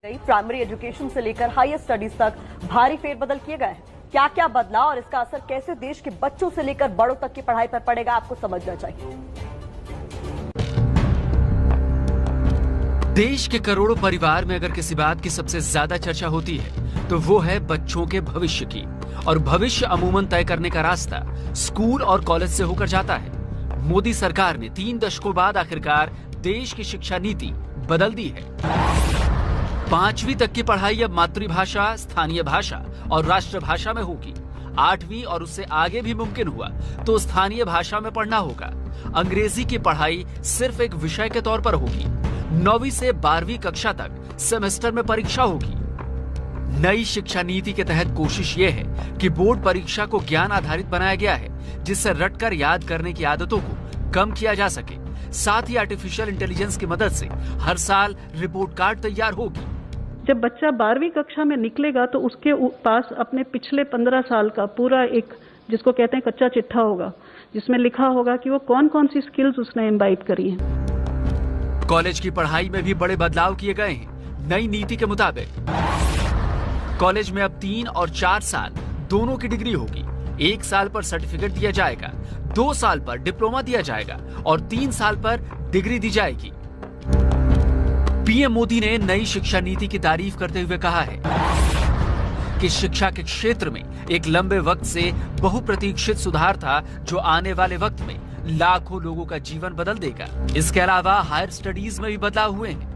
Primary education से लेकर higher studies तक भारी फेरबदल किए गए हैं। क्या क्या बदला और इसका असर कैसे देश के बच्चों से लेकर बड़ों तक की पढ़ाई पर पड़ेगा, आपको समझना चाहिए। देश के करोड़ों परिवार में अगर किसी बात की सबसे ज्यादा चर्चा होती है तो वो है बच्चों के भविष्य की। और भविष्य अमूमन तय करने का रास्ता स्कूल और कॉलेज से होकर जाता है। मोदी सरकार ने 3 दशकों बाद आखिरकार देश की शिक्षा नीति बदल दी है। 5वीं तक की पढ़ाई अब मातृभाषा, स्थानीय भाषा और राष्ट्रभाषा में होगी। 8वीं और उससे आगे भी मुमकिन हुआ तो स्थानीय भाषा में पढ़ना होगा। अंग्रेजी की पढ़ाई सिर्फ एक विषय के तौर पर होगी। 9वीं से 12वीं कक्षा तक सेमेस्टर में परीक्षा होगी। नई शिक्षा नीति के तहत कोशिश ये है कि बोर्ड परीक्षा को ज्ञान आधारित बनाया गया है, जिससे रटकर याद करने की आदतों को कम किया जा सके। साथ ही आर्टिफिशियल इंटेलिजेंस की मदद से हर साल रिपोर्ट कार्ड तैयार होगी। जब बच्चा 12वीं कक्षा में निकलेगा तो उसके पास अपने पिछले 15 साल का पूरा एक, जिसको कहते हैं कच्चा चिट्ठा होगा, जिसमें लिखा होगा कि वो कौन कौन सी स्किल्स उसने इम्बाइब करी हैं। कॉलेज की पढ़ाई में भी बड़े बदलाव किए गए हैं। नई नीति के मुताबिक कॉलेज में अब 3 और 4 साल दोनों की डिग्री होगी। 1 साल पर सर्टिफिकेट दिया जाएगा, 2 साल पर डिप्लोमा दिया जाएगा और 3 साल पर डिग्री दी जाएगी। पीएम मोदी ने नई शिक्षा नीति की तारीफ करते हुए कहा है कि शिक्षा के क्षेत्र में एक लंबे वक्त से बहुप्रतीक्षित सुधार था, जो आने वाले वक्त में लाखों लोगों का जीवन बदल देगा। इसके अलावा हायर स्टडीज में भी बदलाव हुए हैं।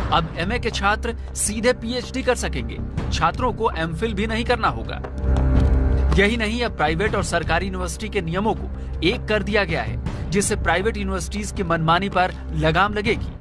अब एमए के छात्र सीधे पीएचडी कर सकेंगे। छात्रों को एमफिल भी नहीं करना होगा। यही नहीं, अब प्राइवेट और सरकारी यूनिवर्सिटी के नियमों को एक कर दिया गया है, जिससे प्राइवेट यूनिवर्सिटीज की मनमानी पर लगाम लगेगी।